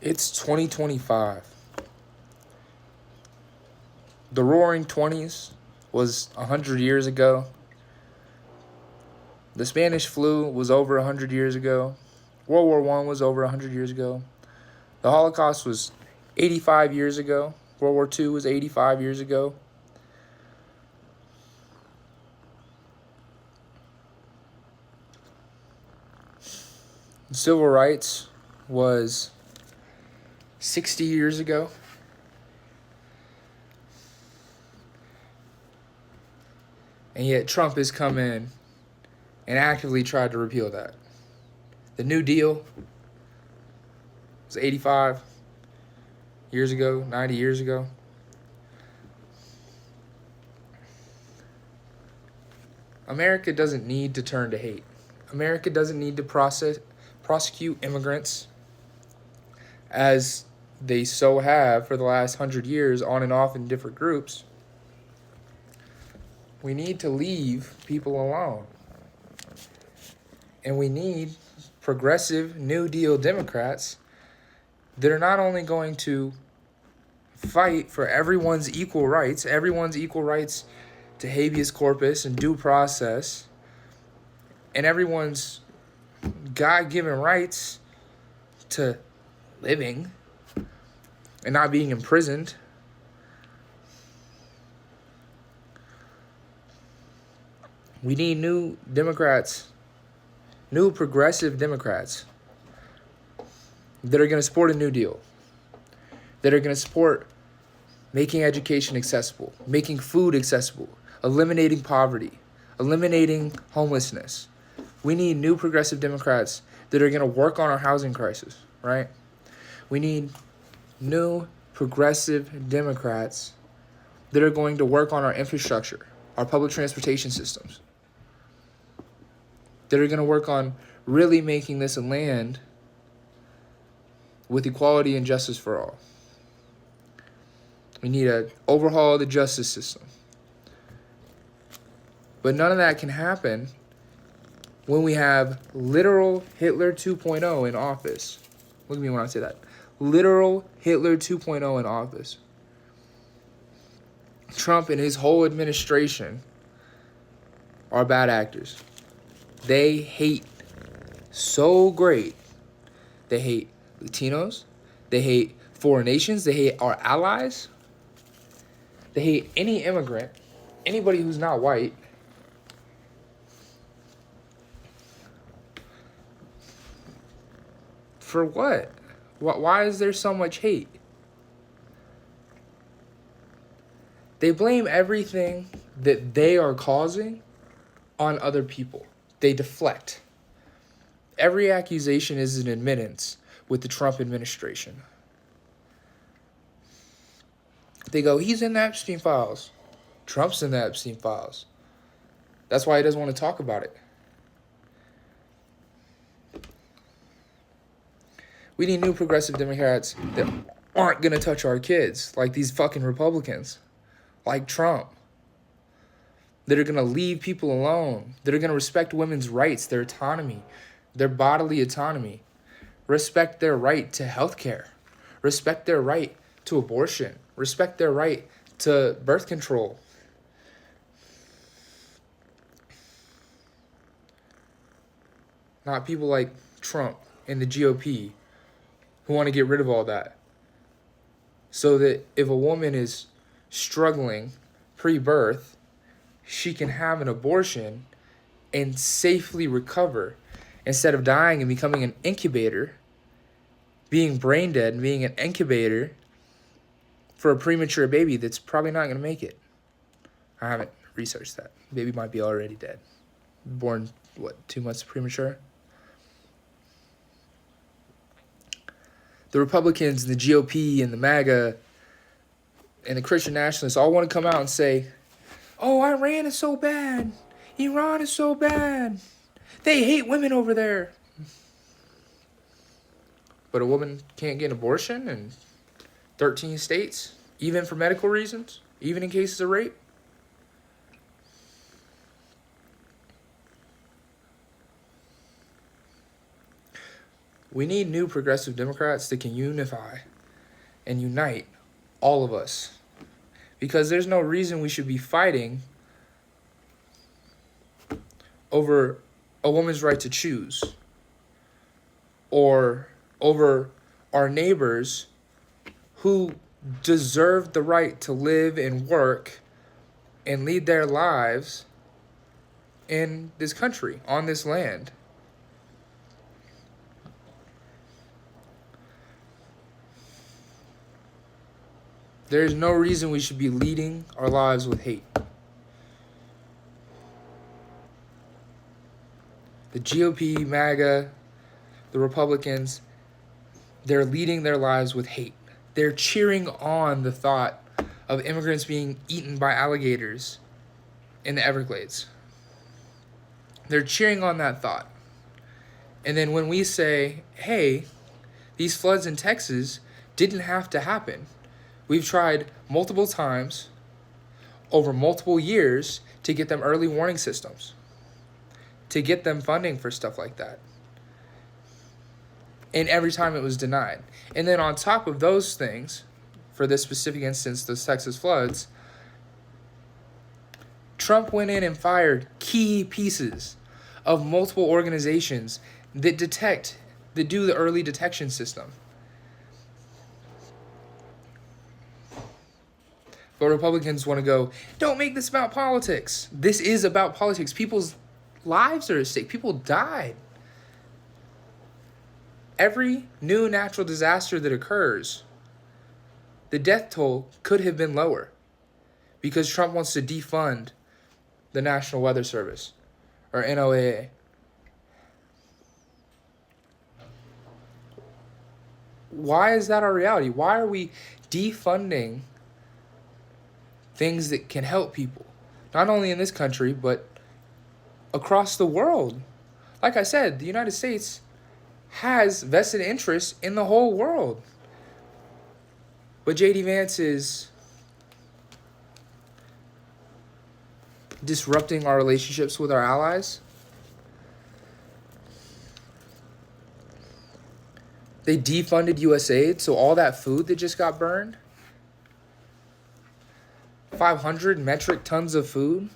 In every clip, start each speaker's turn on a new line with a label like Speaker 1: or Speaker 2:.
Speaker 1: It's 2025. The Roaring Twenties was 100 years ago. The Spanish flu was over 100 years ago. World War I was over 100 years ago. The Holocaust was 85 years ago. World War II was 85 years ago. Civil rights was 60 years ago. And yet Trump has come in and actively tried to repeal that. The New Deal was 85 years ago, 90 years ago. America doesn't need to turn to hate. America doesn't need to prosecute immigrants as they so have for the last 100 years on and off in different groups. We need to leave people alone. And we need progressive New Deal Democrats that are not only going to fight for everyone's equal rights to habeas corpus and due process, and everyone's God-given rights to living and not being imprisoned. We need new Democrats, new progressive Democrats that are going to support a New Deal, that are going to support making education accessible, making food accessible, eliminating poverty, eliminating homelessness. We need new progressive Democrats that are going to work on our housing crisis, right? We need new progressive Democrats that are going to work on our infrastructure, our public transportation systems, that are going to work on really making this a land with equality and justice for all. We need to overhaul the justice system. But none of that can happen when we have literal Hitler 2.0 in office. Look at me when I say that. Literal Hitler 2.0 in office. Trump and his whole administration are bad actors. They hate so great. They hate Latinos. They hate foreign nations. They hate our allies. They hate any immigrant, anybody who's not white. For what? Why is there so much hate? They blame everything that they are causing on other people. They deflect. Every accusation is an admittance with the Trump administration. They go, he's in the Epstein files. Trump's in the Epstein files. That's why he doesn't want to talk about it. We need new progressive Democrats that aren't going to touch our kids like these fucking Republicans, like Trump, that are going to leave people alone, that are going to respect women's rights, their autonomy, their bodily autonomy, respect their right to health care, respect their right to abortion, respect their right to birth control. Not people like Trump and the GOP who want to get rid of all that. So that if a woman is struggling pre-birth, she can have an abortion and safely recover instead of dying and becoming an incubator, being brain dead and being an incubator for a premature baby that's probably not going to make it. I haven't researched that. Baby might be already dead. Born, 2 months premature? The Republicans and the GOP and the MAGA and the Christian nationalists all want to come out and say, oh, Iran is so bad. Iran is so bad. They hate women over there. But a woman can't get an abortion in 13 states, even for medical reasons, even in cases of rape. We need new progressive Democrats that can unify and unite all of us. Because there's no reason we should be fighting over a woman's right to choose, or over our neighbors who deserve the right to live and work and lead their lives in this country, on this land. There is no reason we should be leading our lives with hate. The GOP, MAGA, the Republicans, they're leading their lives with hate. They're cheering on the thought of immigrants being eaten by alligators in the Everglades. They're cheering on that thought. And then when we say, hey, these floods in Texas didn't have to happen. We've tried multiple times over multiple years to get them early warning systems, to get them funding for stuff like that. And every time it was denied. And then on top of those things, for this specific instance, the Texas floods, Trump went in and fired key pieces of multiple organizations that do the early detection system. But Republicans want to go, don't make this about politics. This is about politics. People's lives are at stake. People died. Every new natural disaster that occurs, the death toll could have been lower because Trump wants to defund the National Weather Service, or NOAA. Why is that our reality? Why are we defunding things that can help people, not only in this country, but across the world? Like I said, the United States has vested interest in the whole world. But J.D. Vance is disrupting our relationships with our allies. They defunded USAID, so all that food that just got burned, 500 metric tons of food,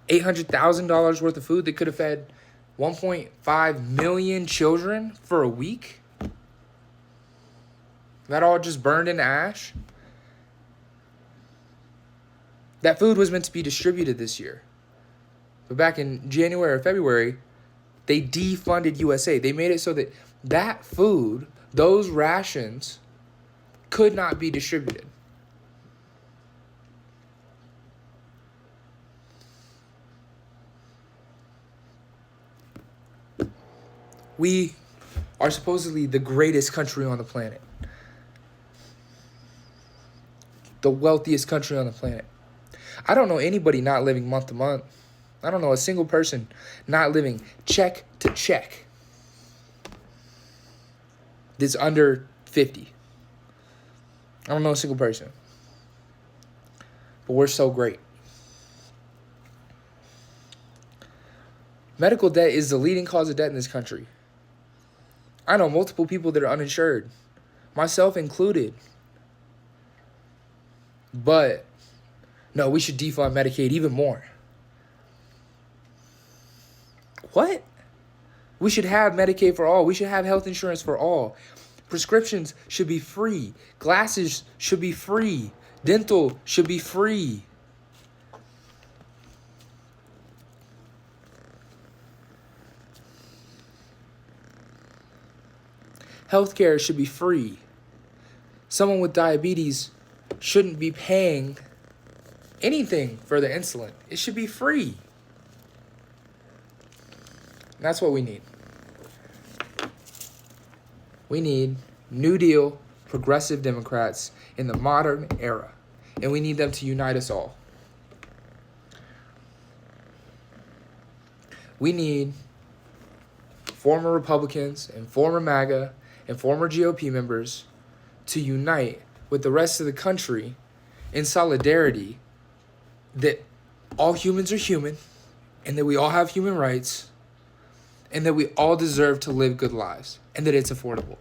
Speaker 1: $800,000 worth of food that could have fed 1.5 million children for a week. That all just burned into ash. That food was meant to be distributed this year. But back in January or February, they defunded USAID. They made it so that that food, those rations, could not be distributed. We are supposedly the greatest country on the planet. The wealthiest country on the planet. I don't know anybody not living month to month. I don't know a single person not living check to check that's under 50. I don't know a single person. But we're so great. Medical debt is the leading cause of debt in this country. I know multiple people that are uninsured, myself included. But no, we should defund Medicaid even more. What? We should have Medicaid for all. We should have health insurance for all. Prescriptions should be free. Glasses should be free. Dental should be free. Healthcare should be free. Someone with diabetes shouldn't be paying anything for the insulin. It should be free. And that's what we need. We need New Deal, progressive Democrats in the modern era. And we need them to unite us all. We need former Republicans and former MAGA and former GOP members to unite with the rest of the country in solidarity that all humans are human and that we all have human rights and that we all deserve to live good lives, and that it's affordable.